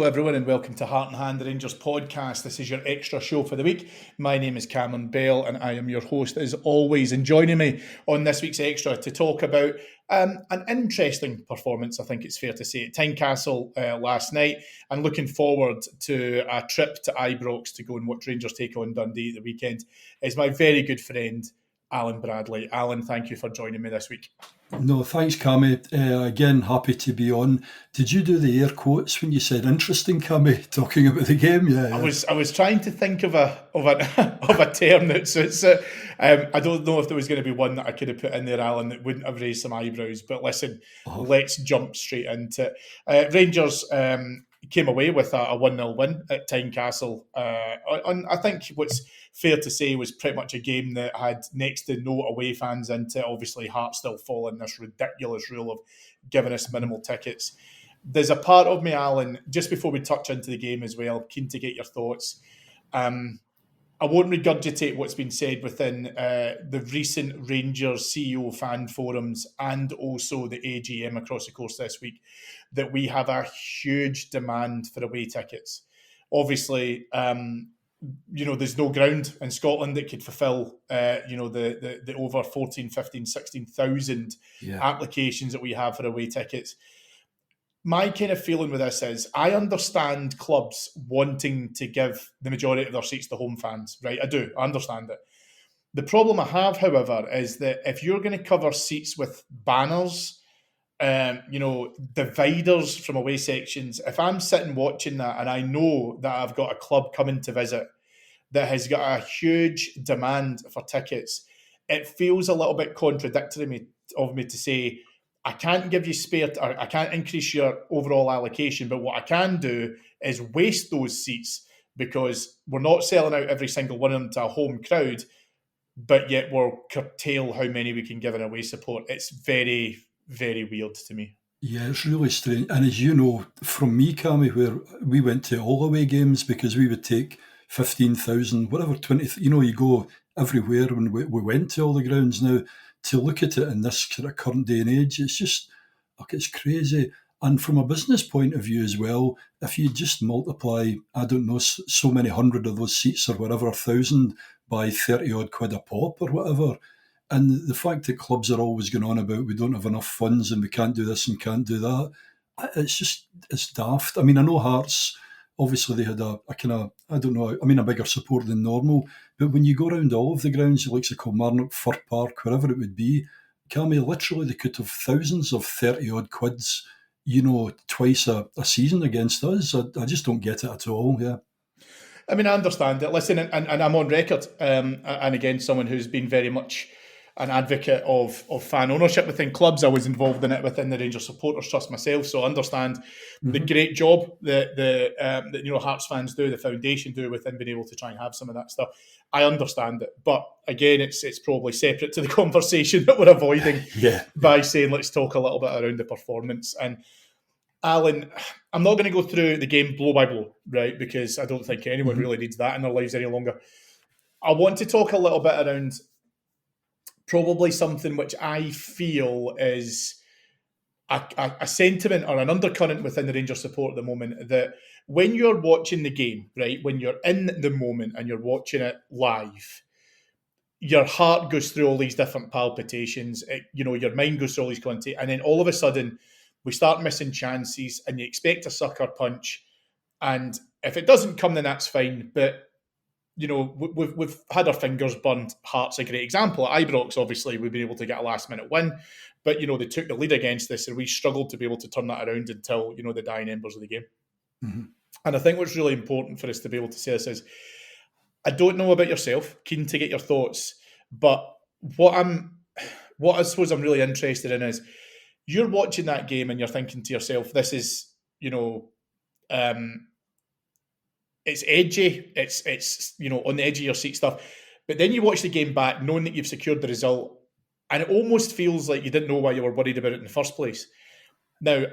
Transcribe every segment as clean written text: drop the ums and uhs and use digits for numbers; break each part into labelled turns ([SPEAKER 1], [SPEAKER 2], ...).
[SPEAKER 1] everyone, and welcome to Heart and Hand, the Rangers podcast. This is your extra show for the week. My name is Cameron Bell, and I am your host as always. And joining me on this week's extra to talk about an interesting performance, I think it's fair to say, at Tynecastle last night, and looking forward to a trip to Ibrox to go and watch Rangers take on Dundee at the weekend, is my very good friend, Alan Bradley. Alan, thank you for joining me this week.
[SPEAKER 2] No, thanks, Cammy. Again, happy to be on. Did you do the air quotes when you said interesting, Cammy, talking about the game? Yeah.
[SPEAKER 1] I was trying to think of a term that suits it. I don't know if there was going to be one that I could have put in there, Alan, that wouldn't have raised some eyebrows. But listen, Let's jump straight into it. Rangers came away with a 1-0 win at Tynecastle. I think what's fair to say was pretty much a game that had next to no away fans into. Obviously, Hearts still following this ridiculous rule of giving us minimal tickets. There's a part of me, Alan, just before we touch into the game as well, keen to get your thoughts. I won't regurgitate what's been said within the recent Rangers CEO fan forums and also the AGM across the course this week, that we have a huge demand for away tickets. Obviously, there's no ground in Scotland that could fulfil, the over 14, 15, 16,000 applications that we have for away tickets. My kind of feeling with this is I understand clubs wanting to give the majority of their seats to home fans, right? I do. I understand it. The problem I have, however, is that if you're going to cover seats with banners, dividers from away sections, if I'm sitting watching that and I know that I've got a club coming to visit that has got a huge demand for tickets, it feels a little bit contradictory of me to say, I can't give you spare, or I can't increase your overall allocation, but what I can do is waste those seats because we're not selling out every single one of them to a home crowd, but yet we'll curtail how many we can give in away support. It's very, very weird to me.
[SPEAKER 2] Yeah, it's really strange. And as you know, from me, Cammy, where we went to all away games because we would take 15,000, whatever, 20, you go everywhere when we went to all the grounds. Now, to look at it in this sort of current day and age, it's just, it's crazy. And from a business point of view as well, if you just multiply, I don't know, so many hundred of those seats or whatever, 1,000 by 30 odd quid a pop or whatever. And the fact that clubs are always going on about we don't have enough funds and we can't do this and can't do that, it's daft. I mean, I know Hearts, obviously they had a kind of, a bigger support than normal. But when you go around all of the grounds, like Kilmarnock, Fir Park, wherever it would be, Cammy, literally they could have thousands of 30-odd quids, twice a season against us. I just don't get it at all, yeah.
[SPEAKER 1] I mean, I understand it. Listen, and I'm on record, and again, someone who's been very much an advocate of fan ownership within clubs. I was involved in it within the Rangers Supporters Trust myself, so I understand the great job that Hearts fans do, the foundation do within being able to try and have some of that stuff. I understand it, but again, it's probably separate to the conversation that we're avoiding by saying let's talk a little bit around the performance. And Alan, I'm not going to go through the game blow by blow, right? Because I don't think anyone really needs that in their lives any longer. I want to talk a little bit around probably something which I feel is a sentiment or an undercurrent within the Rangers support at the moment, that when you're watching the game, right, when you're in the moment and you're watching it live, your heart goes through all these different palpitations, your mind goes through all these quantity, and then all of a sudden we start missing chances and you expect a sucker punch, and if it doesn't come, then that's fine, but we've had our fingers burned. Hearts a great example. At Ibrox, obviously, we've been able to get a last-minute win, but, they took the lead against us, and we struggled to be able to turn that around until, the dying embers of the game. And I think what's really important for us to be able to say this is, I don't know about yourself, keen to get your thoughts, but what I suppose I'm really interested in is, you're watching that game and you're thinking to yourself, this is, it's edgy, it's on the edge of your seat stuff. But then you watch the game back knowing that you've secured the result, and it almost feels like you didn't know why you were worried about it in the first place. Now,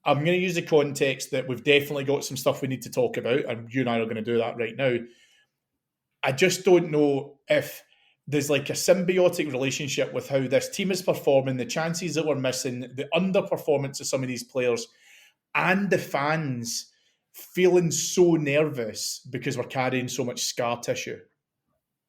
[SPEAKER 1] I'm going to use the context that we've definitely got some stuff we need to talk about, and you and I are going to do that right now. I just don't know if there's like a symbiotic relationship with how this team is performing, the chances that we're missing, the underperformance of some of these players, and the fans feeling so nervous because we're carrying so much scar tissue.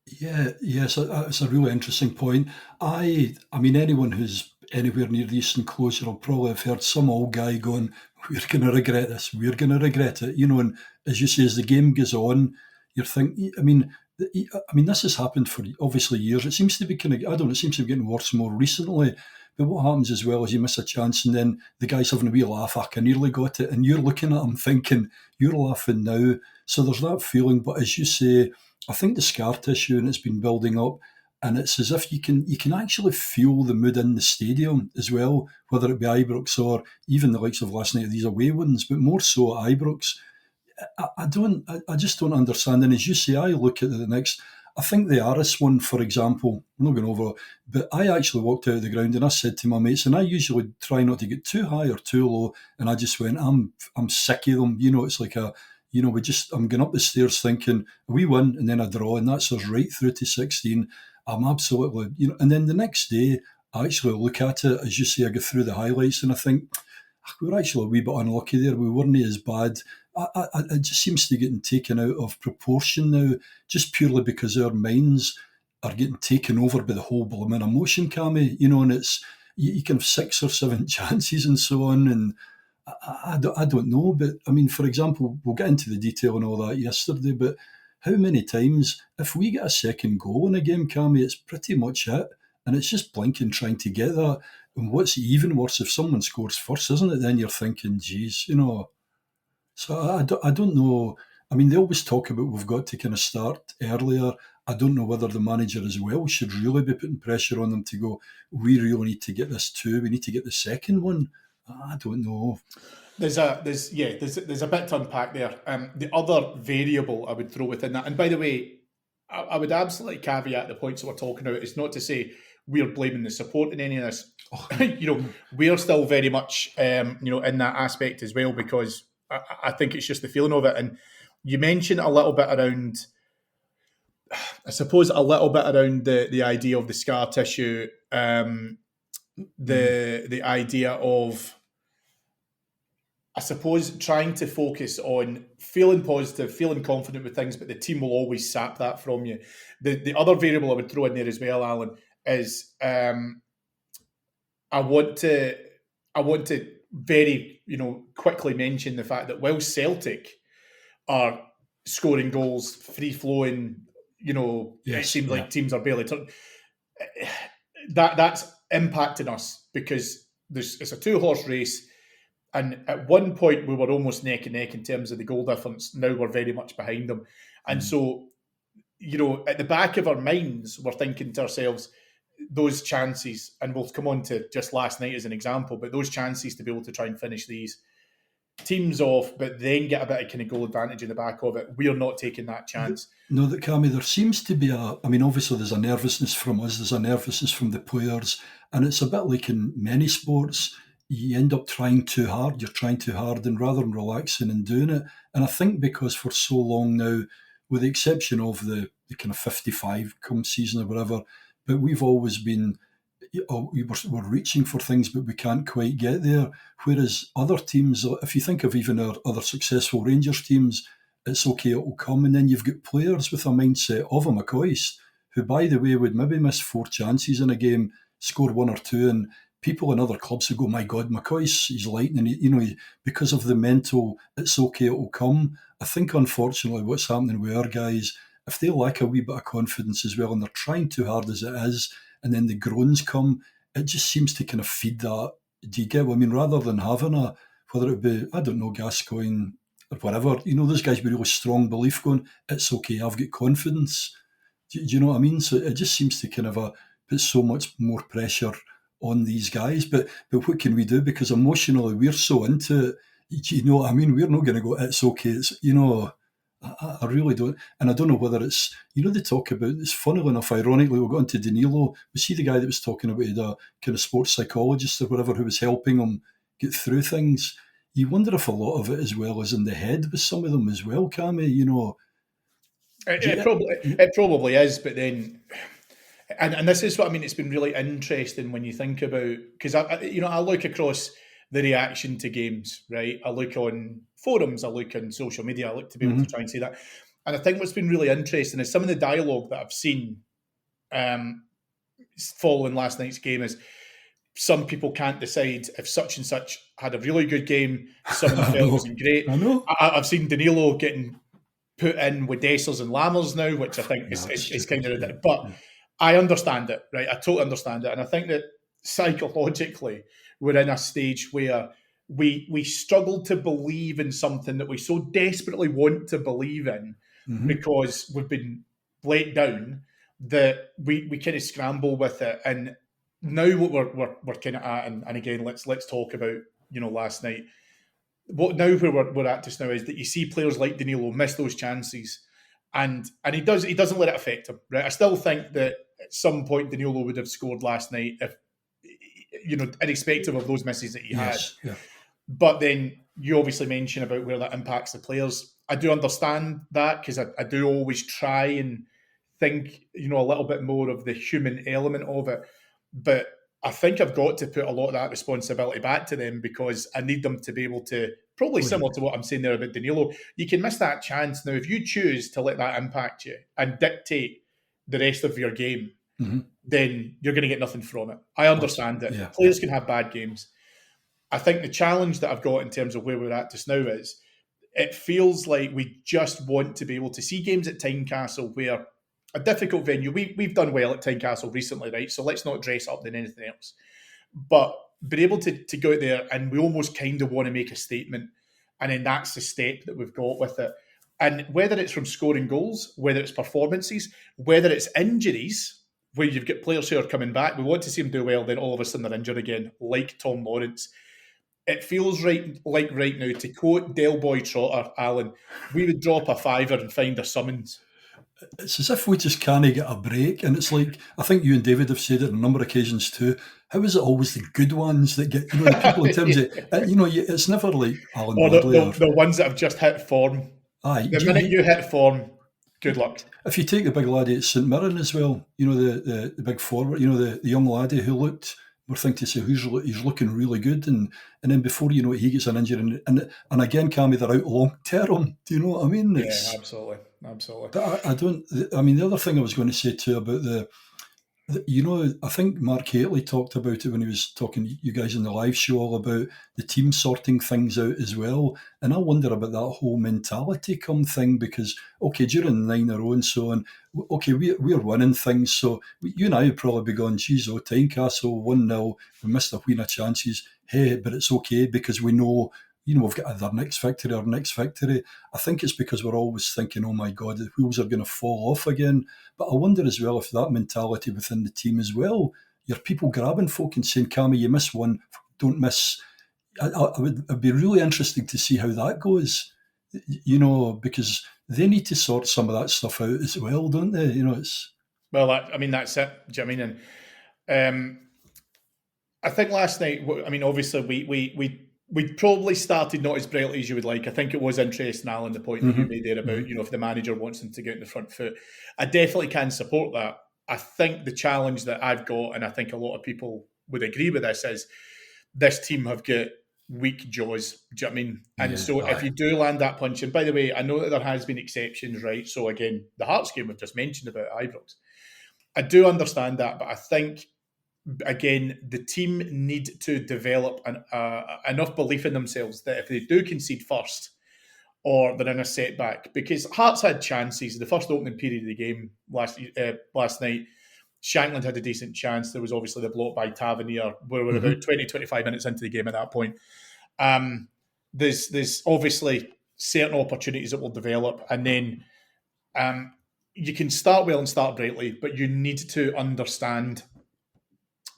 [SPEAKER 2] Yeah, yes, it's a really interesting point. I mean, anyone who's anywhere near the eastern closure will probably have heard some old guy going, "We're going to regret this. We're going to regret it." And as you say, as the game goes on, you're thinking. I mean, this has happened for obviously years. It seems to be kind of, I don't know, it seems to be getting worse more recently. But what happens as well is you miss a chance, and then the guy's having a wee laugh. I nearly got it, and you're looking at him thinking you're laughing now. So there's that feeling. But as you say, I think the scar tissue and it's been building up, and it's as if you can actually feel the mood in the stadium as well, whether it be Ibrox or even the likes of last night of these away ones, but more so at Ibrox. I just don't understand. And as you say, I look at the next. I think the Aris one, for example, I'm not going over, but I actually walked out of the ground and I said to my mates, and I usually try not to get too high or too low, and I just went, I'm sick of them. It's like I'm going up the stairs thinking we win and then a draw, and that's us right through to 16. I'm absolutely, and then the next day I actually look at it, as you say, I go through the highlights and I think, we were actually a wee bit unlucky there. We weren't as bad. It just seems to be getting taken out of proportion now, just purely because our minds are getting taken over by the whole blooming emotion, Cammy. And it's you can have 6 or 7 chances and so on, and I don't know. But I mean, for example, we'll get into the detail and all that yesterday, but how many times, if we get a second goal in a game, Cammy, it's pretty much it. And it's just blinking trying to get that. And what's even worse, if someone scores first, isn't it? Then you're thinking, geez, So I don't know. I mean, they always talk about we've got to kind of start earlier. I don't know whether the manager as well should really be putting pressure on them to go, we really need to get this too. We need to get the second one. I don't know.
[SPEAKER 1] There's a bit to unpack there. The other variable I would throw within that, and by the way, I would absolutely caveat the points that we're talking about. It's not to say we're blaming the support in any of this. We're still very much in that aspect as well, because I think it's just the feeling of it. And you mentioned a little bit around, I suppose, the idea of the scar tissue, the idea of, I suppose, trying to focus on feeling positive, feeling confident with things, but the team will always sap that from you. The other variable I would throw in there as well, Alan, is I want to very quickly mention the fact that while Celtic are scoring goals, free flowing, it seems like teams are barely turning. That's impacting us because it's a 2-horse race. And at one point, we were almost neck and neck in terms of the goal difference. Now we're very much behind them. And so, at the back of our minds, we're thinking to ourselves, those chances, and we'll come on to just last night as an example, but those chances to be able to try and finish these teams off, but then get a bit of kind of goal advantage in the back of it, we're not taking that chance.
[SPEAKER 2] No, that Cammy, there seems to be obviously there's a nervousness from us, there's a nervousness from the players, and it's a bit like in many sports, you end up trying too hard, and rather than relaxing and doing it. And I think because for so long now, with the exception of the kind of 55 come season or whatever, but we've always been, we're reaching for things, but we can't quite get there. Whereas other teams, if you think of even our other successful Rangers teams, it's okay, it will come. And then you've got players with a mindset of a McCoist, who, by the way, would maybe miss 4 chances in a game, score 1 or 2, and people in other clubs who go, my God, McCoy's, he's lightning, because of the mental, it's okay, it will come. I think, unfortunately, what's happening with our guys, if they lack a wee bit of confidence as well, and they're trying too hard as it is, and then the groans come, it just seems to kind of feed that. Do you get what I mean? Rather than having whether it be, I don't know, Gascoigne or whatever, those guys with really strong belief going, it's okay, I've got confidence. Do you know what I mean? So it just seems to kind of put so much more pressure on these guys. But what can we do? Because emotionally, we're so into it. Do you know what I mean? We're not going to go, it's okay. It's, I really don't. And I don't know whether it's, they talk about, it's funnily enough, ironically, we'll go into Danilo. Was he the guy that was talking about the kind of sports psychologist or whatever who was helping him get through things? You wonder if a lot of it as well is in the head with some of them as well, Cammy,
[SPEAKER 1] It probably is, but then, and this is what I mean, it's been really interesting when you think about, because I look across the reaction to games, right? I look on forums, I look on social media, I look to be able to try and see that. And I think what's been really interesting is some of the dialogue that I've seen following last night's game is some people can't decide if such and such had a really good game, someone felt wasn't great.
[SPEAKER 2] I know.
[SPEAKER 1] I've seen Danilo getting put in with Dessers and Lammers now, which I think is kind of ridiculous. But I understand it, right? I totally understand it. And I think that psychologically, we're in a stage where we struggle to believe in something that we so desperately want to believe in because we've been let down that we kind of scramble with it. And now what we're kind of at, and again, let's talk about, last night. What now where we're at just now is that you see players like Danilo miss those chances, and he doesn't let it affect him, right? I still think that at some point Danilo would have scored last night, if irrespective of those misses that he had. Yeah. But then you obviously mention about where that impacts the players. I do understand that, because I do always try and think, a little bit more of the human element of it. But I think I've got to put a lot of that responsibility back to them, because I need them to be able to, probably similar to what I'm saying there about Danilo, you can miss that chance. Now, if you choose to let that impact you and dictate the rest of your game, then you're going to get nothing from it. I understand it. Yeah. Players can have bad games. I think the challenge that I've got in terms of where we're at just now is it feels like we just want to be able to see games at Tynecastle, where a difficult venue. We've done well at Tynecastle recently, right? So let's not dress up than anything else. But be able to go out there, and we almost kind of want to make a statement, and then that's the step that we've got with it. And whether it's from scoring goals, whether it's performances, whether it's injuries, where you've got players who are coming back, we want to see them do well, then all of a sudden they're injured again, like Tom Lawrence. It feels right now, to quote Del Boy Trotter, Alan, we would drop a fiver and find a summons.
[SPEAKER 2] It's as if we just can't get a break. And it's like, I think you and David have said it on a number of occasions too. How is it always the good ones that get, the people in terms of, it's never like Alan Bradley.
[SPEAKER 1] The ones that have just hit form.
[SPEAKER 2] Aye.
[SPEAKER 1] The minute you hit form, good luck.
[SPEAKER 2] If you take the big laddie at St Mirren as well, the big forward, the young laddie who looked, we're thinking to say he's looking really good, and then before you know it, he gets an injury, and again, Cammy, they're out long term. Do you know what I mean?
[SPEAKER 1] Yeah, absolutely.
[SPEAKER 2] But I don't. I mean, the other thing I was going to say too about I think Mark Haitley talked about it when he was talking to you guys in the live show, all about the team sorting things out as well. And I wonder about that whole mentality come thing, because, okay, during 9 in a row and so on, okay, we're winning things. So you and I would probably be going, geez, Tynecastle 1-0, we missed a wheen of chances. Hey, but it's okay, because we know, we've got our next victory. I think it's because we're always thinking, oh my God, the wheels are going to fall off again. But I wonder as well if that mentality within the team as well, your people grabbing folk and saying, Cammy, you miss one, don't miss. It'd be really interesting to see how that goes, because they need to sort some of that stuff out as well, don't they?
[SPEAKER 1] Well, that's it. Do you know what I mean? And I think last night, obviously we probably started not as brightly as you would like. I think it was interesting, Alan, the point that you made there about, if the manager wants them to get in the front foot. I definitely can support that. I think the challenge that I've got, and I think a lot of people would agree with this, is this team have got weak jaws. Do you know what I mean? And if you do land that punch, and by the way, I know that there has been exceptions, right? So again, the Hearts game we've just mentioned about Ibrox. I do understand that, but I think, again, the team need to develop enough belief in themselves that if they do concede first, or they're in a setback, because Hearts had chances. The first opening period of the game last night, Shankland had a decent chance. There was obviously the block by Tavernier, where we're about 20-25 minutes into the game at that point. There's obviously certain opportunities that will develop, and then you can start well and start brightly, but you need to understand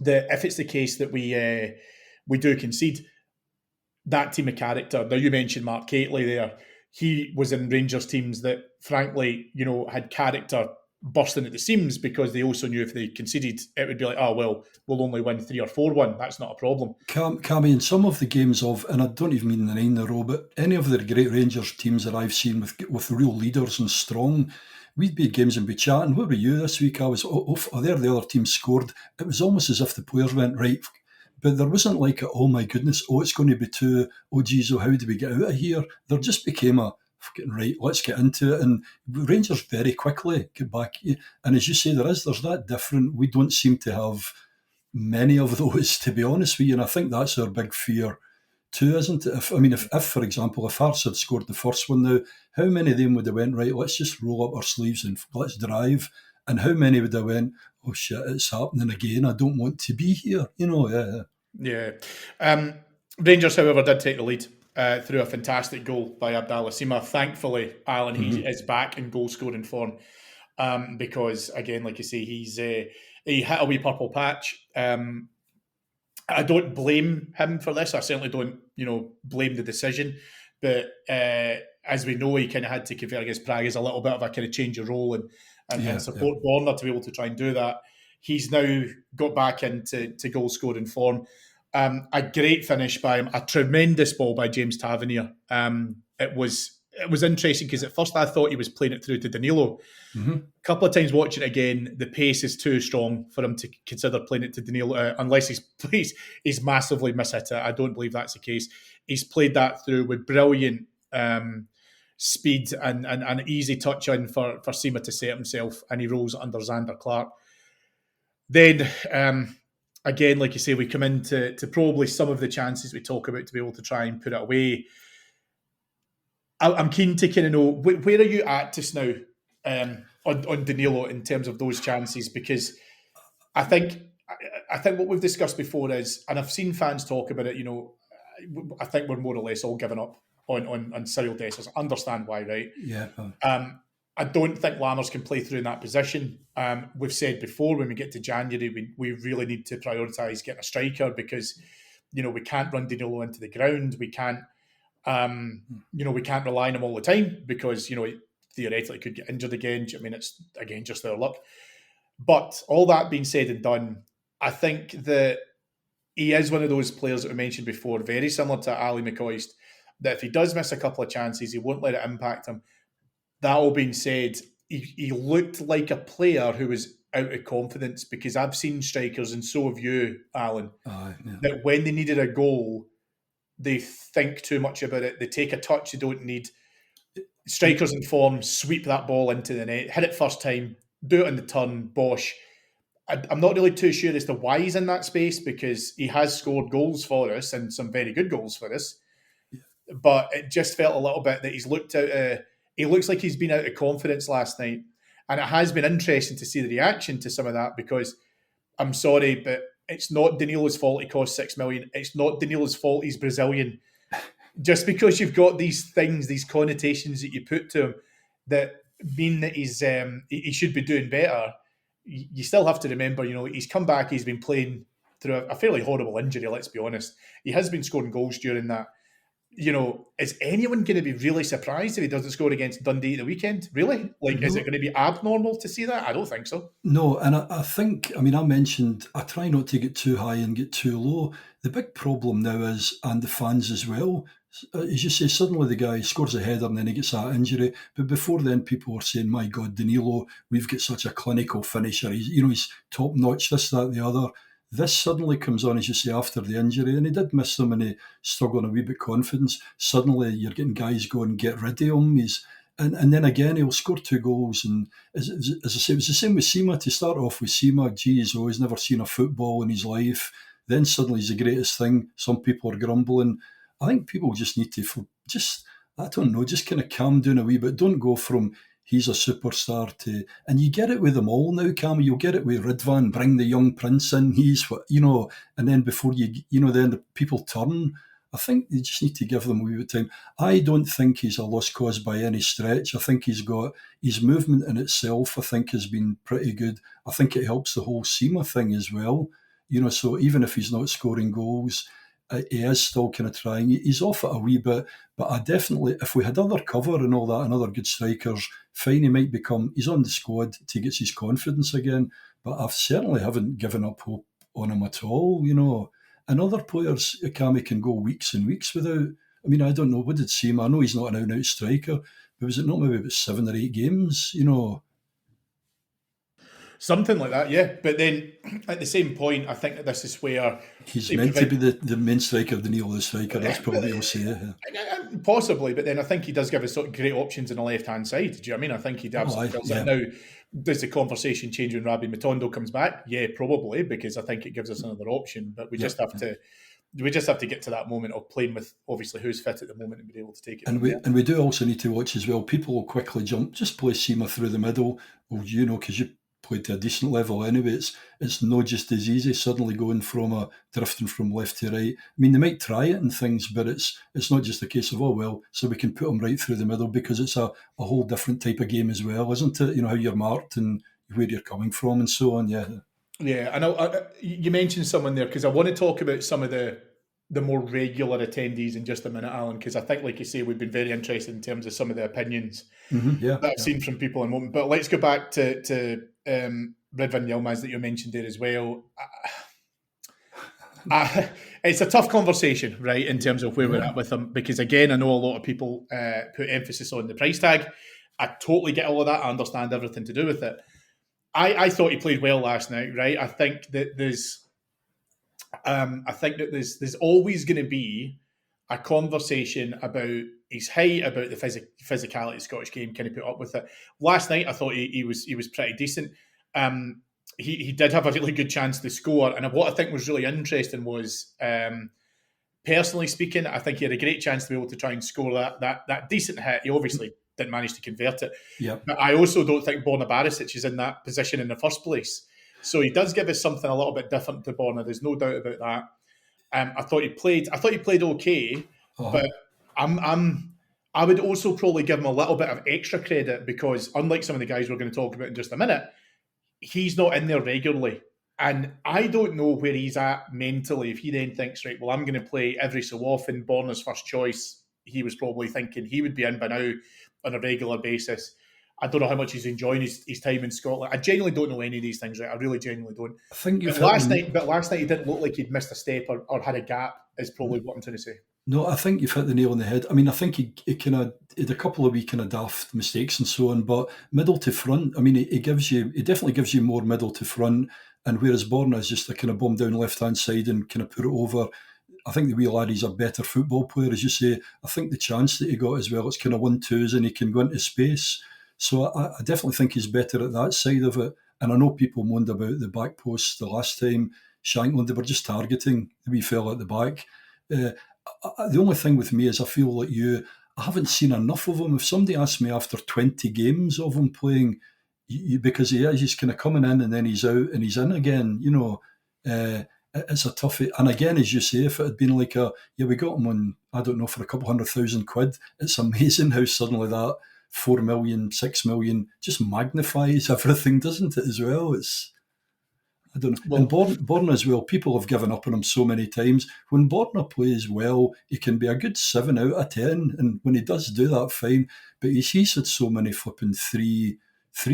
[SPEAKER 1] that if it's the case that we do concede, that team of character. Now, you mentioned Mark Haitley there. He was in Rangers teams that, frankly, had character bursting at the seams, because they also knew if they conceded, it would be like, oh, well, we'll only win 3 or 4-1. That's not a problem.
[SPEAKER 2] Cammy, in some of the games and I don't even mean the 9 in a row, but any of the great Rangers teams that I've seen with real leaders and strong, we'd be at games and be chatting. Where were you this week? I was, there the other team scored. It was almost as if the players went, right, but there wasn't like, oh my goodness, oh, it's going to be two, oh geez, oh, how do we get out of here? There just became a, fucking right, let's get into it. And Rangers very quickly get back. And as you say, there's that different, we don't seem to have many of those, to be honest with you. And I think that's our big fear too, isn't it? If for example, if Hearts had scored the first one now, how many of them would have went, right, let's just roll up our sleeves and let's drive? And how many would have went, oh shit, it's happening again, I don't want to be here,
[SPEAKER 1] Yeah. Rangers, however, did take the lead through a fantastic goal by Abdallah Sima. Thankfully, Alan, he is back in goal scoring form because, again, like you say, he hit a wee purple patch. I don't blame him for this. I certainly don't, blame the decision. But as we know, he kind of had to convert against Prague as a little bit of a kind of change of role and support Borna to be able to try and do that. He's now got back into goal scoring form. A great finish by him, a tremendous ball by James Tavernier. It was interesting because at first I thought he was playing it through to Danilo. A couple of times watching it again, the pace is too strong for him to consider playing it to Danilo unless he's massively mishit it. I don't believe that's the case. He's played that through with brilliant speed and an easy touch in for Sima to set himself, and he rolls under Xander Clark. Then, again, like you say, we come into probably some of the chances we talk about to be able to try and put it away. I'm keen to kind of know, where are you at just now on Danilo in terms of those chances? Because I think what we've discussed before is, and I've seen fans talk about it, I think we're more or less all given up on Cyril Dessers. I understand why, right?
[SPEAKER 2] Yeah.
[SPEAKER 1] I don't think Lammers can play through in that position. We've said before, when we get to January, we really need to prioritise getting a striker because, we can't run Danilo into the ground. We can't, we can't rely on him all the time because, theoretically could get injured again. I mean, it's, again, just their luck. But all that being said and done, I think that he is one of those players that we mentioned before, very similar to Ali McCoist, that if he does miss a couple of chances, he won't let it impact him. That all being said, he looked like a player who was out of confidence because I've seen strikers, and so have you, Alan, that when they needed a goal, they think too much about it. They take a touch they don't need. Strikers in form, sweep that ball into the net, hit it first time, do it in the turn, bosh. I'm not really too sure as to why he's in that space because he has scored goals for us and some very good goals for us. But it just felt a little bit that he's looked out. He looks like he's been out of confidence last night. And it has been interesting to see the reaction to some of that because I'm sorry, but it's not Danilo's fault he cost $6 million. It's not Danilo's fault he's Brazilian. Just because you've got these things, these connotations that you put to him that mean that he should be doing better, you still have to remember, he's come back, he's been playing through a fairly horrible injury, let's be honest. He has been scoring goals during that. Is anyone going to be really surprised if he doesn't score against Dundee at the weekend? Really? Is it going to be abnormal to see that? I don't think so.
[SPEAKER 2] No, and I think, I mentioned, I try not to get too high and get too low. The big problem now is, and the fans as well, as you say, suddenly the guy scores a header and then he gets that injury. But before then, people were saying, my God, Danilo, we've got such a clinical finisher. He's top notch, this, that, the other. This suddenly comes on, as you say, after the injury, and he did miss them and he struggled a wee bit confidence. Suddenly you're getting guys going, get rid of him. And then again, he'll score 2 goals. And as I say, it was the same with Sima. To start off with Sima, geez, he's never seen a football in his life. Then suddenly he's the greatest thing. Some people are grumbling. I think people just need to just kind of calm down a wee bit. Don't go from he's a superstar to, and you get it with them all now, Cammy. You'll get it with Ridvan, bring the young prince in. He's what, and then before then the people turn. I think you just need to give them a wee bit of time. I don't think he's a lost cause by any stretch. I think he's got his movement in itself, I think, has been pretty good. I think it helps the whole Sima thing as well. So even if he's not scoring goals, he is still kind of trying. He's off it a wee bit, but I definitely, if we had other cover and all that and other good strikers, fine, he's on the squad to get his confidence again, but I certainly haven't given up hope on him at all, And other players, Cammy, can go weeks and weeks without, I don't know, what did Sima, I know he's not an out-and-out striker, but was it not maybe about 7 or 8 games,
[SPEAKER 1] Something like that, yeah. But then at the same point, I think that this is where
[SPEAKER 2] He's meant to be the main striker, Danilo the striker. That's probably what he'll say. Yeah.
[SPEAKER 1] Possibly, but then I think he does give us sort of great options on the left-hand side. Do you know what I mean? I think he absolutely does that. Now, does the conversation change when Rabbi Matondo comes back? Yeah, probably, because I think it gives us another option. But we just have to get to that moment of playing with obviously who's fit at the moment and be able to take it.
[SPEAKER 2] And we do also need to watch as well. People will quickly jump, just play Sima through the middle. Well, because you played to a decent level anyway. It's not just as easy suddenly going from drifting from left to right. I mean, they might try it and things, but it's not just a case of, so we can put them right through the middle, because it's a whole different type of game as well, isn't it? How you're marked and where you're coming from and so on.
[SPEAKER 1] Yeah, I know. You mentioned someone there because I want to talk about some of the more regular attendees in just a minute, Alan, because I think, like you say, we've been very interested in terms of some of the opinions that I've seen from people in a moment. But let's go back to Ridvan Yilmaz that you mentioned there as well. It's a tough conversation, right, in terms of where we're at with him, because, again, I know a lot of people put emphasis on the price tag. I totally get all of that. I understand everything to do with it. I thought he played well last night, right? I think that there's always going to be a conversation about his height, about the physicality of the Scottish game. Can he put up with it? Last night, I thought he was pretty decent. He did have a really good chance to score, and what I think was really interesting was, personally speaking, I think he had a great chance to be able to try and score that decent hit. He obviously didn't manage to convert it.
[SPEAKER 2] Yeah.
[SPEAKER 1] But I also don't think Borna Barisic is in that position in the first place. So he does give us something a little bit different to Borna. There's no doubt about that. I thought he played okay, but I would also probably give him a little bit of extra credit, because unlike some of the guys we're going to talk about in just a minute, he's not in there regularly. And I don't know where he's at mentally. If he then thinks, right, well, I'm going to play every so often, Borna's first choice, he was probably thinking he would be in by now on a regular basis. I don't know how much he's enjoying his time in Scotland. I genuinely don't know any of these things, right? I really genuinely don't.
[SPEAKER 2] I think
[SPEAKER 1] last night he didn't look like he'd missed a step or had a gap, is probably what I'm trying to say.
[SPEAKER 2] No, I think you've hit the nail on the head. I mean, I think he had a couple of wee kind of daft mistakes and so on, but middle to front, I mean, he definitely gives you more middle to front. And whereas Borna is just a kind of bomb down left-hand side and kind of put it over, I think the wee lad, he's a better football player, as you say. I think the chance that he got as well, it's kind of 1-2s and he can go into space. So I definitely think he's better at that side of it. And I know people moaned about the back post the last time, Shankland, they were just targeting the wee fella at the back. The only thing with me is I feel like I haven't seen enough of him. If somebody asked me after 20 games of him playing, because he's kind of coming in and then he's out and he's in again, it's a toughie. And again, as you say, if it had been like we got him on, I don't know, for a couple £100,000, it's amazing how suddenly that 4 million, 6 million just magnifies everything, doesn't it, as well? I don't know. Well, and Borna as well, people have given up on him so many times. When Borna plays well, he can be a good 7 out of 10. And when he does do that, fine. But he's had so many flipping 3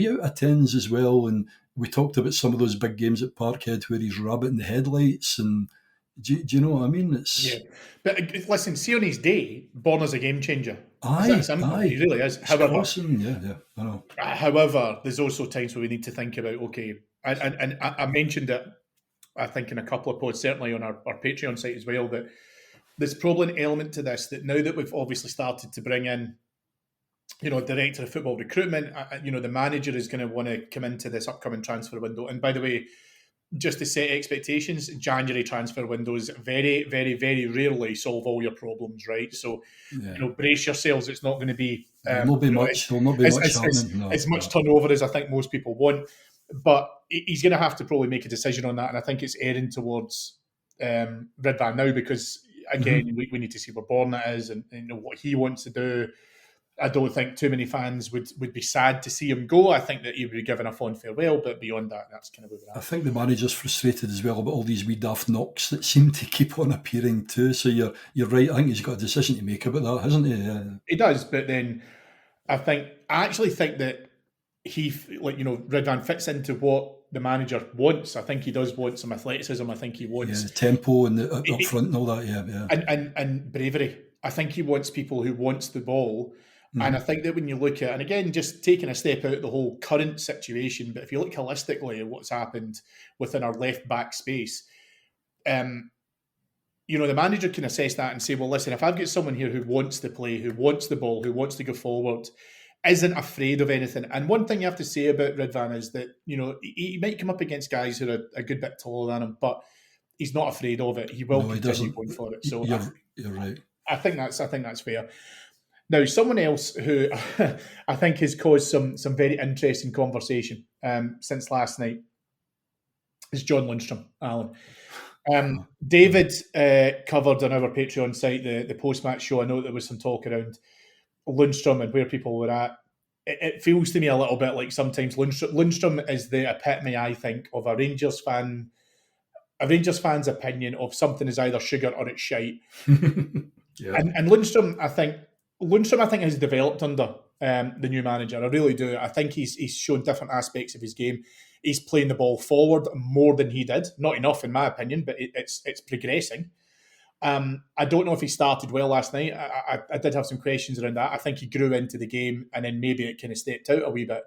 [SPEAKER 2] out of 10s as well. And we talked about some of those big games at Parkhead where he's rabbiting the headlights. And do you know what I mean?
[SPEAKER 1] Yeah. But listen, see, on his day, Borna's a game changer.
[SPEAKER 2] Aye.
[SPEAKER 1] He really is.
[SPEAKER 2] However, awesome. Yeah, I know.
[SPEAKER 1] However, there's also times where we need to think about, okay, and I mentioned it, I think, in a couple of posts, certainly on our Patreon site as well, that there's probably an element to this that now that we've obviously started to bring in, director of football recruitment, the manager is going to want to come into this upcoming transfer window. And by the way, just to set expectations, January transfer windows very, very, very rarely solve all your problems, right? So, brace yourselves. It's not going to be...
[SPEAKER 2] There'll not be much happening.
[SPEAKER 1] As much turnover as I think most people want. But he's going to have to probably make a decision on that. And I think it's erring towards Ridvan now because, again, we need to see where Borna is and what he wants to do. I don't think too many fans would be sad to see him go. I think that he would be given a fond farewell, but beyond that, that's kind of where we're at.
[SPEAKER 2] I think the manager's frustrated as well about all these wee daft knocks that seem to keep on appearing too. So you're right. I think he's got a decision to make about that, hasn't he? Yeah.
[SPEAKER 1] He does, but then I actually think that Ridvan fits into what the manager wants. I think he does want some athleticism. I think he wants
[SPEAKER 2] the tempo and the up front and all that. Yeah.
[SPEAKER 1] And bravery. I think he wants people who wants the ball. And I think that when you look at, and again, just taking a step out of the whole current situation, but if you look holistically at what's happened within our left back space, the manager can assess that and say, well, listen, if I've got someone here who wants to play, who wants the ball, who wants to go forward, isn't afraid of anything. And one thing you have to say about Ridvan is that, he might come up against guys who are a good bit taller than him, but he's not afraid of it. He will continue going for it. So
[SPEAKER 2] you're right.
[SPEAKER 1] I think that's fair. Now, someone else who I think has caused some very interesting conversation since last night is John Lundstrom, Alan. David covered on our Patreon site the post-match show. I know there was some talk around Lundstrom and where people were at. It feels to me a little bit like sometimes Lundstrom is the epitome, I think, of a Rangers fan's opinion of something is either sugar or it's shite.
[SPEAKER 2] Yeah.
[SPEAKER 1] And Lundstrom, I think, has developed under the new manager. I really do. I think he's shown different aspects of his game. He's playing the ball forward more than he did. Not enough, in my opinion, but it's progressing. I don't know if he started well last night. I did have some questions around that. I think he grew into the game and then maybe it kind of stepped out a wee bit.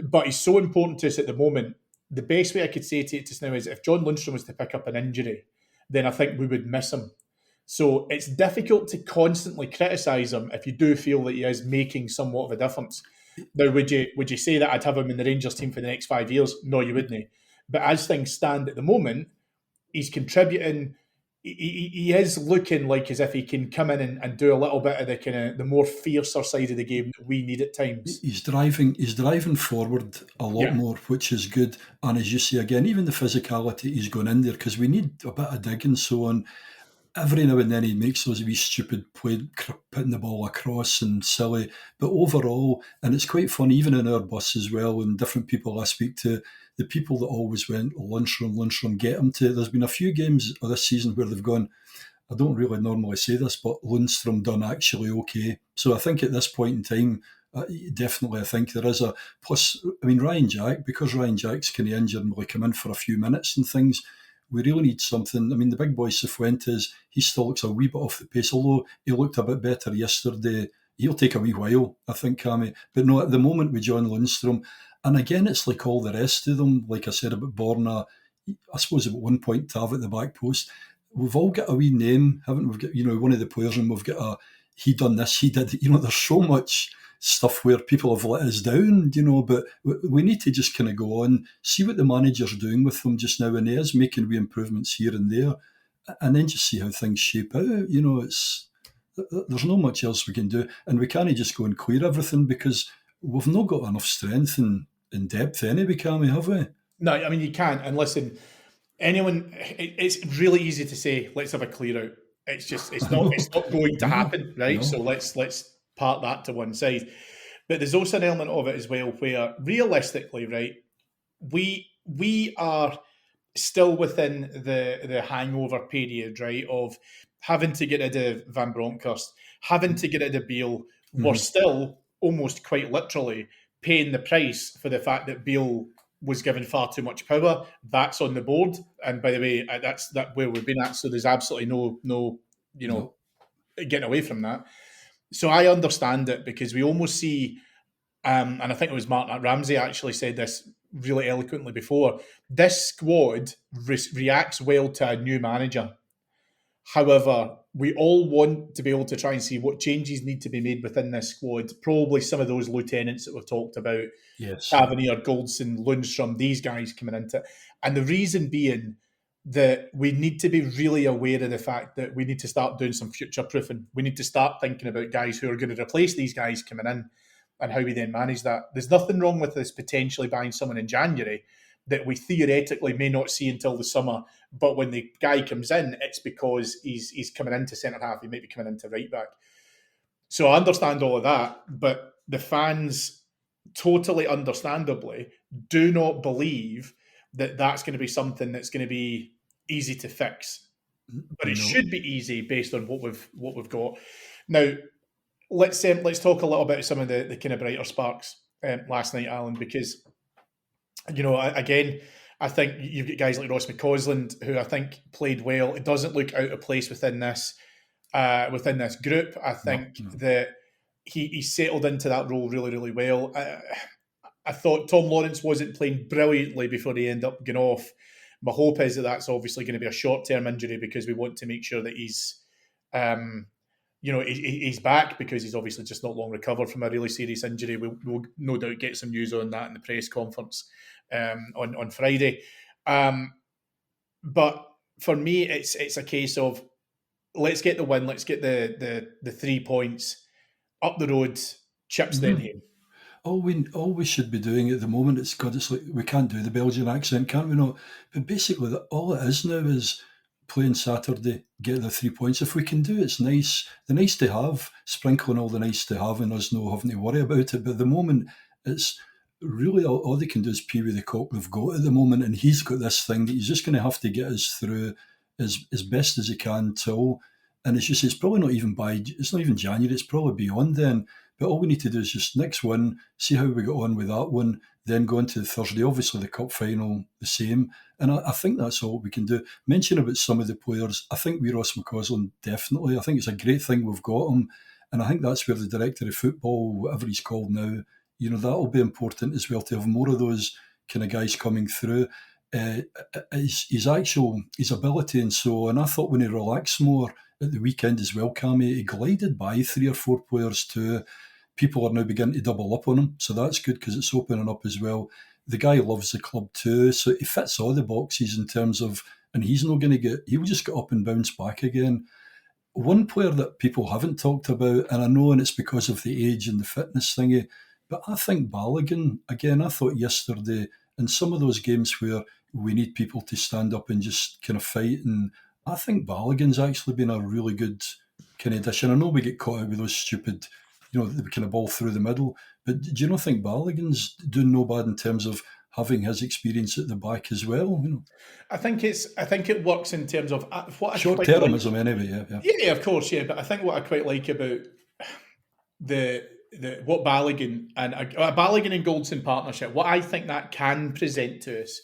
[SPEAKER 1] But he's so important to us at the moment. The best way I could say to it just now is if John Lundstrom was to pick up an injury, then I think we would miss him. So it's difficult to constantly criticise him if you do feel that he is making somewhat of a difference. Now, would you say that I'd have him in the Rangers team for the next 5 years? No, you wouldn't. But as things stand at the moment, he's contributing. He is looking like as if he can come in and do a little bit of the more fiercer side of the game that we need at times.
[SPEAKER 2] He's driving forward a lot more, which is good. And as you say again, even the physicality he's going in there because we need a bit of dig and so on. Every now and then he makes those wee stupid play, putting the ball across and silly. But overall, and it's quite fun, even in our bus as well, and different people I speak to, the people that always went, Lundstrom, get him to. There's been a few games of this season where they've gone, I don't really normally say this, but Lundstrom done actually okay. So I think at this point in time, definitely I think there is a plus. I mean, because Ryan Jack's kind of injured and will come in for a few minutes and things, we really need something. I mean, the big boy Cifuentes, he still looks a wee bit off the pace, although he looked a bit better yesterday. He'll take a wee while, I think, Cammy. But no, at the moment with John Lundstrom, and again, it's like all the rest of them, like I said about Borna, I suppose at one point Tav at the back post, we've all got a wee name, haven't we? We've got, one of the players and we've got he done this, he did, there's so much stuff where people have let us down, but we need to just kind of go on, see what the manager's doing with them just now, and he is making wee improvements here and there, and then just see how things shape out. There's not much else we can do, and we can't just go and clear everything because we've not got enough strength and depth anyway, have we?
[SPEAKER 1] No, I mean, you can't. And listen, it's really easy to say, let's have a clear out. It's not going to happen, right? No. So let's part that to one side. But there's also an element of it as well where realistically, right, we are still within the hangover period, right, of having to get rid of Van Bronckhorst, having to get rid of Beale. Mm-hmm. We're still almost quite literally paying the price for the fact that Beale was given far too much power. That's on the board. And by the way, that's where we've been at. So there's absolutely no getting away from that. So I understand it because we almost see, and I think it was Mark Ramsey actually said this really eloquently before, this squad reacts well to a new manager. However, we all want to be able to try and see what changes need to be made within this squad. Probably some of those lieutenants that we've talked about, yes, Tavernier, Goldson, Lundstrom, these guys coming into it. And the reason being that we need to be really aware of the fact that we need to start doing some future proofing. We need to start thinking about guys who are going to replace these guys coming in and how we then manage that. There's nothing wrong with us potentially buying someone in January that we theoretically may not see until the summer, but when the guy comes in, it's because he's coming into centre half, he might be coming into right back. So I understand all of that, but the fans, totally understandably, do not believe that that's going to be something that's going to be easy to fix. But it should be easy based on what we've got. Now, let's talk a little bit of some of the kind of brighter sparks last night, Alan, because again, I think you've got guys like Ross McCausland who I think played well. It doesn't look out of place within this group. I think that he settled into that role really, really well. I thought Tom Lawrence wasn't playing brilliantly before he ended up going off. My hope is that that's obviously going to be a short-term injury because we want to make sure that he's, he's back, because he's obviously just not long recovered from a really serious injury. We'll no doubt get some news on that in the press conference on Friday. But for me, it's a case of let's get the win, let's get the 3 points up the road, chips then home.
[SPEAKER 2] All we should be doing at the moment, it's like we can't do the Belgian accent, can't we not? But basically, all it is now is playing Saturday, get the 3 points. If we can do it, it's nice. The nice to have, sprinkling all the nice to have and us not having to worry about it. But at the moment, it's really all they can do is pee with the cock they've got at the moment. And he's got this thing that he's just going to have to get us through as best as he can till. And it's just, it's not even January, it's probably beyond then. But all we need to do is just next one, see how we get on with that one, then go into Thursday. Obviously, the cup final, the same. And I think that's all we can do. Mention about some of the players. I think Ross McCausland, definitely. I think it's a great thing we've got him. And I think that's where the director of football, whatever he's called now, that'll be important as well, to have more of those kind of guys coming through. His ability and so on. I thought when he relaxed more at the weekend as well, Cammy, he glided by 3 or 4 players too. People are now beginning to double up on him, so that's good because it's opening up as well. The guy loves the club too, so he fits all the boxes in terms of, and he'll just get up and bounce back again. One player that people haven't talked about, and I know, and it's because of the age and the fitness thingy, but I think Balogun, again, I thought yesterday, in some of those games where we need people to stand up and just kind of fight, and I think Balogun's actually been a really good kind of addition. I know we get caught out with those stupid, the kind of ball through the middle, but do you not think Balogun's doing no bad in terms of having his experience at the back as well?
[SPEAKER 1] I think it works in terms of what
[SPEAKER 2] short-termism anyway.
[SPEAKER 1] Yeah, of course, yeah. But I think what I quite like about what Balogun and Goldson partnership, what I think that can present to us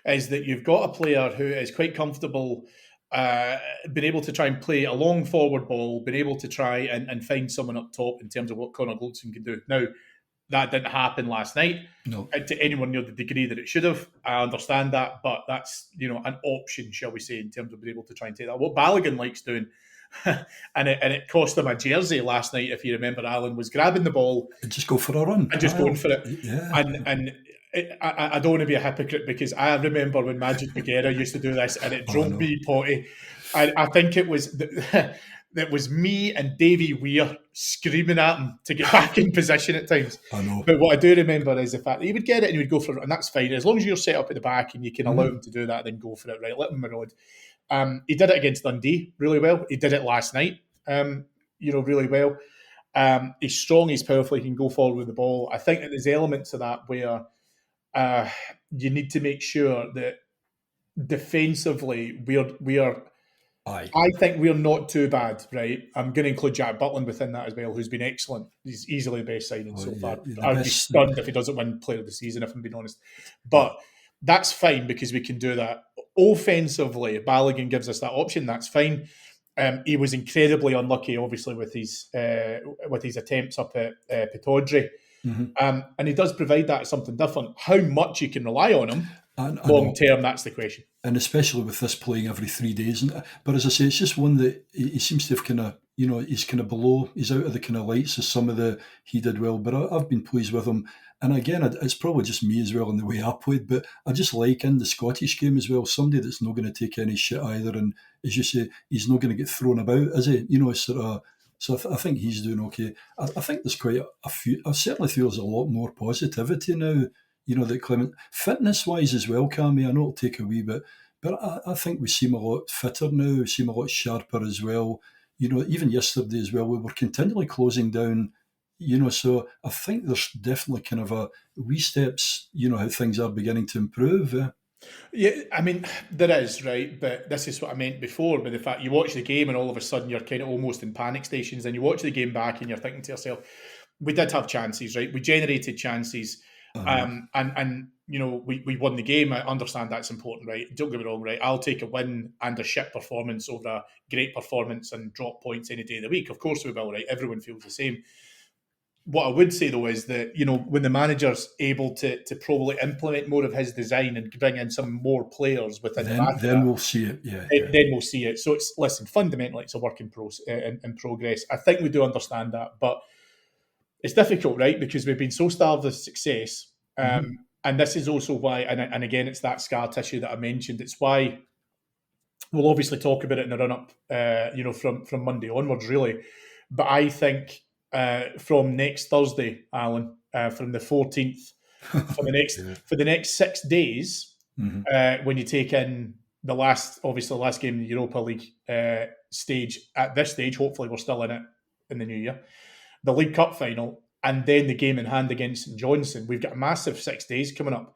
[SPEAKER 1] is that you've got a player who is quite comfortable, been able to try and play a long forward ball, been able to try and find someone up top in terms of what Connor Goldson can do. Now, that didn't happen last night to anyone near the degree that it should have. I understand that, but that's an option, shall we say, in terms of being able to try and take that. What Balogun likes doing, and it cost him a jersey last night, if you remember, Alan, was grabbing the ball
[SPEAKER 2] and just go for a run
[SPEAKER 1] and just going for it.
[SPEAKER 2] Yeah.
[SPEAKER 1] And I don't want to be a hypocrite, because I remember when Magic Maguire used to do this, and it drove me potty. I think it was me and Davy Weir screaming at him to get back in position at times.
[SPEAKER 2] I know.
[SPEAKER 1] But what I do remember is the fact that he would get it and he would go for it, and that's fine. As long as you're set up at the back and you can allow him to do that, then go for it, right? Let him maraud. He did it against Dundee really well. He did it last night, really well. He's strong, he's powerful, he can go forward with the ball. I think that there's elements of that where you need to make sure that defensively we are.
[SPEAKER 2] Aye.
[SPEAKER 1] I think we're not too bad, right? I'm going to include Jack Butland within that as well, who's been excellent. He's easily the best signing so far. I'd be stunned if he doesn't win Player of the Season, if I'm being honest. But that's fine, because we can do that. Offensively, Balogun gives us that option. That's fine. He was incredibly unlucky, obviously, with his attempts up at Pittodrie.
[SPEAKER 2] Mm-hmm.
[SPEAKER 1] And he does provide that as something different. How much you can rely on him long term, that's the question.
[SPEAKER 2] And especially with this playing every 3 days. But as I say, it's just one that he seems to have kind of, he's kind of below, he's out of the kind of lights as some of he did well. But I've been pleased with him. And again, it's probably just me as well in the way I played, but I just like in the Scottish game as well, somebody that's not going to take any shit either. And as you say, he's not going to get thrown about, is he? Sort of. So I think he's doing okay. I think there's quite a few. I certainly feel there's a lot more positivity now. That Clement, fitness-wise as well, Cammy, I know it'll take a wee bit, but I think we seem a lot fitter now. We seem a lot sharper as well. Even yesterday as well, we were continually closing down. So I think there's definitely kind of a wee steps. How things are beginning to improve.
[SPEAKER 1] Yeah, I mean, there is, right? But this is what I meant before, with the fact you watch the game and all of a sudden you're kind of almost in panic stations, and you watch the game back and you're thinking to yourself, we did have chances, right? We generated chances. We won the game. I understand that's important, right? Don't get me wrong, right? I'll take a win and a shit performance over a great performance and drop points any day of the week. Of course we will, right? Everyone feels the same. what I would say though is that, you know, when the manager's able to probably implement more of his design and bring in some more players within the back of
[SPEAKER 2] Then
[SPEAKER 1] that,
[SPEAKER 2] we'll see it. Yeah,
[SPEAKER 1] then we'll see it. So it's, listen, fundamentally it's a work in progress. I think we do understand that, but it's difficult, right? Because we've been so starved of success. And this is also why, and again, it's that scar tissue that I mentioned. It's why we'll obviously talk about it in the run up, you know, from Monday onwards, really. But I think from next Thursday, Alan, from the 14th, for the next 6 days, when you take in the last game in the Europa League stage. At this stage, hopefully, we're still in it in the new year. The League Cup final, and then the game in hand against St Johnstone. We've got a massive 6 days coming up.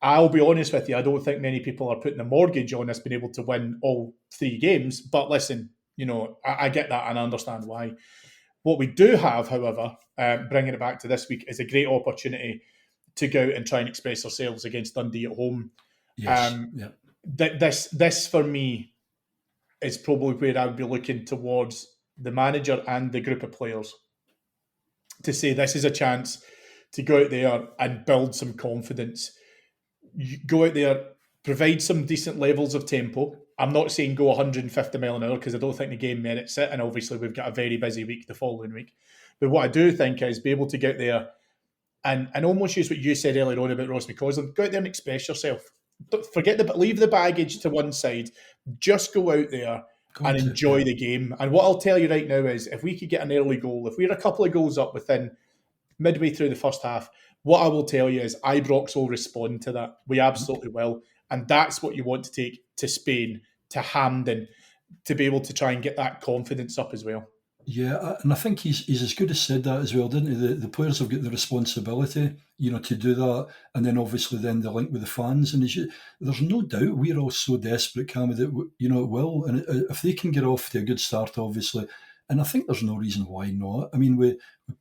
[SPEAKER 1] I'll be honest with you, I don't think many people are putting a mortgage on us being able to win all 3 games. But listen, you know, I get that and I understand why. What we do have, however, bringing it back to this week, is a great opportunity to go out and try and express ourselves against Dundee at home.
[SPEAKER 2] Yes.
[SPEAKER 1] This for me is probably where I would be looking towards the manager and the group of players to say this is a chance to go out there and build some confidence. You go out there, provide some decent levels of tempo. I'm not saying go 150 mile an hour because I don't think the game merits it, and obviously we've got a very busy week the following week. But what I do think is be able to get there and almost use what you said earlier on about Ross McCausland. Go out there and express yourself. Leave the baggage to one side. Just go out there and enjoy the game. And what I'll tell you right now is if we could get an early goal, if we're a couple of goals up within midway through the first half, what I will tell you is Ibrox will respond to that. We absolutely will. And that's what you want to take to Spain, to Hampden, to be able to try and get that confidence up as well.
[SPEAKER 2] Yeah, and I think he's as good as said that as well, didn't he? The players have got the responsibility, you know, to do that, and then obviously then the link with the fans. And there's no doubt we're all so desperate, Cammy, that you know it will. And if they can get off to a good start, obviously, and I think there's no reason why not. I mean, we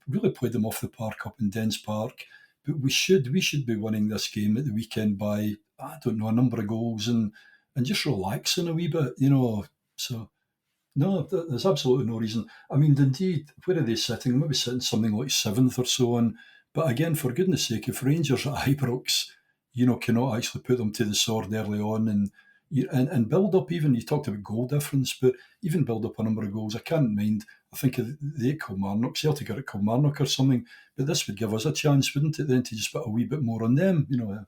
[SPEAKER 2] really played them off the park up in Dens Park, but we should be winning this game at the weekend by I don't know a number of goals and just relaxing a wee bit, you know. So. No, there's absolutely no reason. I mean, Dundee, where are they sitting? Maybe sitting something like 7th or so on. But again, for goodness sake, if Rangers at Ibrox, you know, cannot actually put them to the sword early on and build up even, you talked about goal difference, but even build up a number of goals. I can't mind, I think of the Kilmarnock, Celtic are at Kilmarnock or something, but this would give us a chance, wouldn't it, then to just put a wee bit more on them, you know.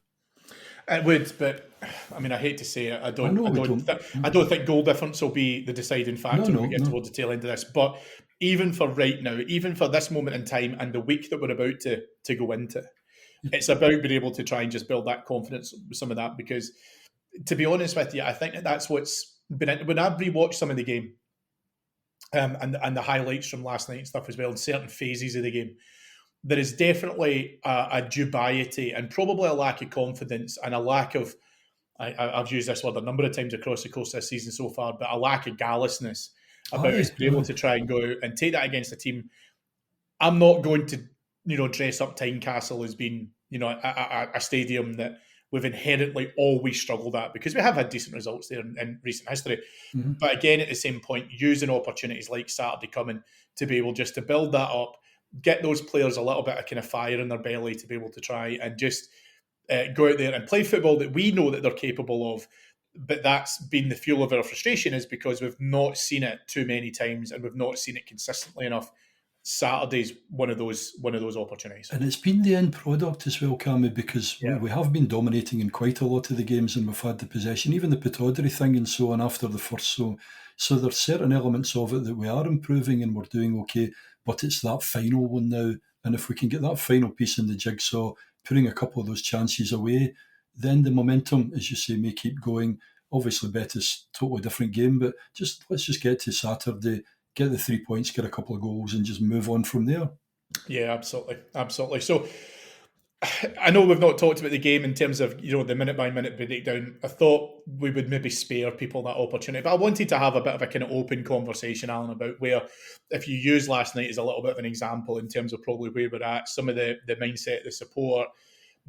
[SPEAKER 1] It would, but I mean, I hate to say it. I don't think goal difference will be the deciding factor when we get towards the tail end of this. But even for right now, even for this moment in time and the week that we're about to go into, it's about being able to try and just build that confidence with some of that. Because to be honest with you, I think that's what's been. When I've rewatched some of the game, and the highlights from last night and stuff as well, and certain phases of the game, there is definitely a dubiety and probably a lack of confidence and a lack of, I've used this word a number of times across the course of this season so far, but a lack of callousness about us being able to try and go out and take that against a team. I'm not going to, you know, dress up Tynecastle as being, you know, a stadium that we've inherently always struggled at, because we have had decent results there in recent history. Mm-hmm. But again, at the same point, using opportunities like Saturday coming to be able just to build that up, get those players a little bit of kind of fire in their belly to be able to try and just go out there and play football that we know that they're capable of. But that's been the fuel of our frustration, is because we've not seen it too many times and we've not seen it consistently enough. Saturday's one of those opportunities.
[SPEAKER 2] And it's been the end product as well, Cammy, because we have been dominating in quite a lot of the games and we've had the possession, even the Pataudry thing and so on after the first. So there's certain elements of it that we are improving and we're doing okay. But it's that final one now. And if we can get that final piece in the jigsaw, putting a couple of those chances away, then the momentum, as you say, may keep going. Obviously, Betis, totally different game, but let's just get to Saturday, get the 3 points, get a couple of goals and just move on from there.
[SPEAKER 1] Yeah, absolutely. So I know we've not talked about the game in terms of, you know, the minute-by-minute breakdown. I thought we would maybe spare people that opportunity, but I wanted to have a bit of a kind of open conversation, Alan, about where, if you use last night as a little bit of an example in terms of probably where we're at, some of the mindset, the support,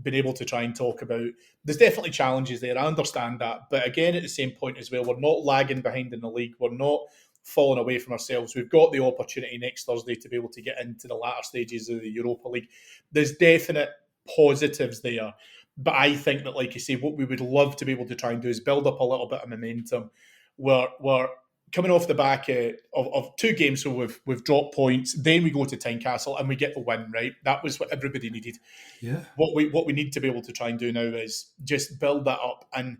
[SPEAKER 1] been able to try and talk about. There's definitely challenges there. I understand that. But again, at the same point as well, we're not lagging behind in the league. We're not fallen away from ourselves. We've got the opportunity next Thursday to be able to get into the latter stages of the Europa League. There's definite positives there. But I think that, like you say, what we would love to be able to try and do is build up a little bit of momentum. We're coming off the back of 2 games, so we've dropped points. Then we go to Tynecastle and we get the win, right? That was what everybody needed.
[SPEAKER 2] Yeah.
[SPEAKER 1] What we need to be able to try and do now is just build that up and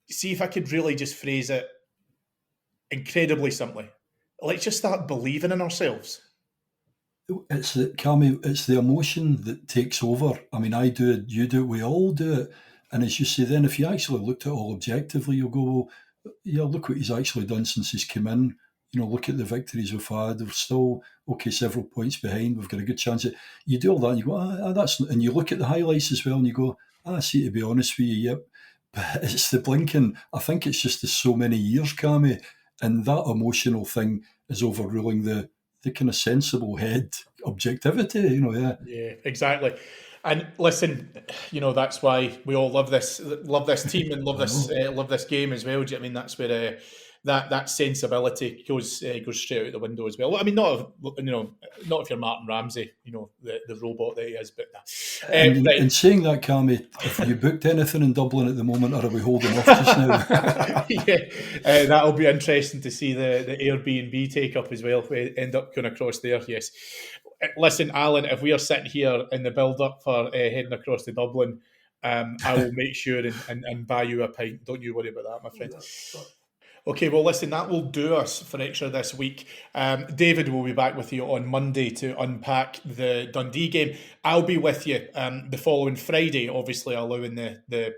[SPEAKER 1] see if I could really just phrase it incredibly simply. Let's just start believing in ourselves.
[SPEAKER 2] It's the emotion that takes over. I mean, I do it, you do it, we all do it. And as you say, then if you actually looked at it all objectively, you'll go, well, yeah, look what he's actually done since he's come in. Look at the victories we've had. We're still, several points behind. We've got a good chance. You do all that and you go, that's, and you look at the highlights as well and you go, see, to be honest with you, yep. But it's the blinking, I think it's just the so many years, Cammy, and that emotional thing is overruling the kind of sensible head objectivity, yeah.
[SPEAKER 1] Yeah, exactly. And listen, that's why we all love this team and love this game as well. Do you know what I mean? That's where that sensibility goes straight out the window as well. I mean, not if you're Martin Ramsey, the robot that he is, but
[SPEAKER 2] in saying that, Cammy, have you booked anything in Dublin at the moment, or are we holding off just now?
[SPEAKER 1] Yeah, that'll be interesting to see the Airbnb take up as well. If we end up going across there, yes. Listen, Alan, if we are sitting here in the build-up for heading across to Dublin, I will make sure and buy you a pint. Don't you worry about that, my friend. Okay, well, listen, that will do us for Extra this week. David will be back with you on Monday to unpack the Dundee game. I'll be with you the following Friday, obviously allowing the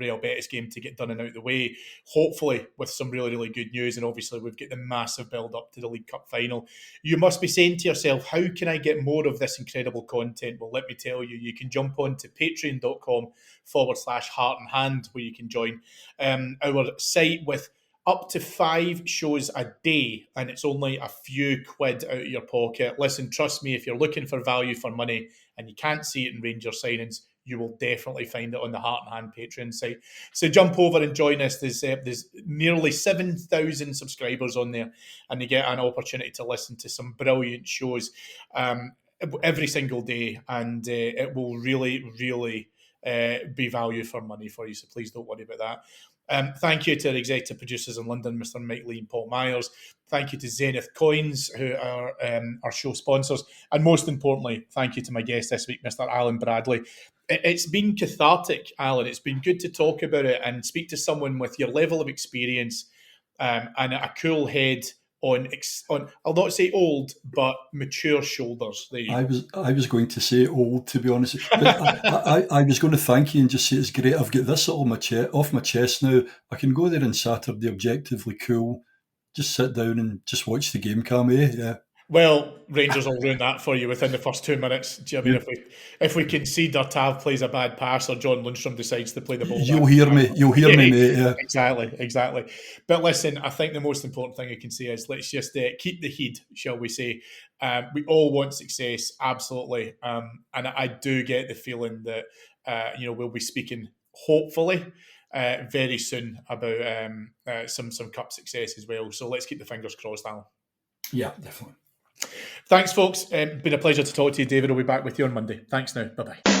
[SPEAKER 1] Real Betis game to get done and out the way, hopefully with some really, really good news. And obviously we've got the massive build-up to the League Cup final. You must be saying to yourself, how can I get more of this incredible content? Well, let me tell you, you can jump on to patreon.com/heart and hand, where you can join our site with up to 5 shows a day, and it's only a few quid out of your pocket. Listen, trust me, if you're looking for value for money and you can't see it in Rangers signings, you will definitely find it on the Heart and Hand Patreon site. So jump over and join us. There's nearly 7,000 subscribers on there, and you get an opportunity to listen to some brilliant shows every single day, and it will really, really be value for money for you. So please don't worry about that. Thank you to our executive producers in London, Mr. Mike Lee and Paul Myers. Thank you to Zenith Coins, who are our show sponsors. And most importantly, thank you to my guest this week, Mr. Alan Bradley. It's been cathartic, Alan. It's been good to talk about it and speak to someone with your level of experience and a cool head on I'll not say old, but mature shoulders.
[SPEAKER 2] I was going to say old, to be honest. But I was going to thank you and just say it's great. I've got this off my chest now. I can go there on Saturday, objectively cool, just sit down and just watch the game, Cammy. Yeah.
[SPEAKER 1] Well, Rangers will ruin that for you within the first 2 minutes. Do you know what I mean? If we concede or Tav plays a bad pass or John Lundstrom decides to play the ball,
[SPEAKER 2] you'll hear me, mate. Yeah,
[SPEAKER 1] exactly. But listen, I think the most important thing I can say is let's just keep the heat, shall we say? We all want success, absolutely, and I do get the feeling that we'll be speaking hopefully very soon about some cup success as well. So let's keep the fingers crossed, Alan.
[SPEAKER 2] Yeah, definitely.
[SPEAKER 1] Thanks, folks. Been a pleasure to talk to you, David. I'll be back with you on Monday. Thanks now. Bye-bye.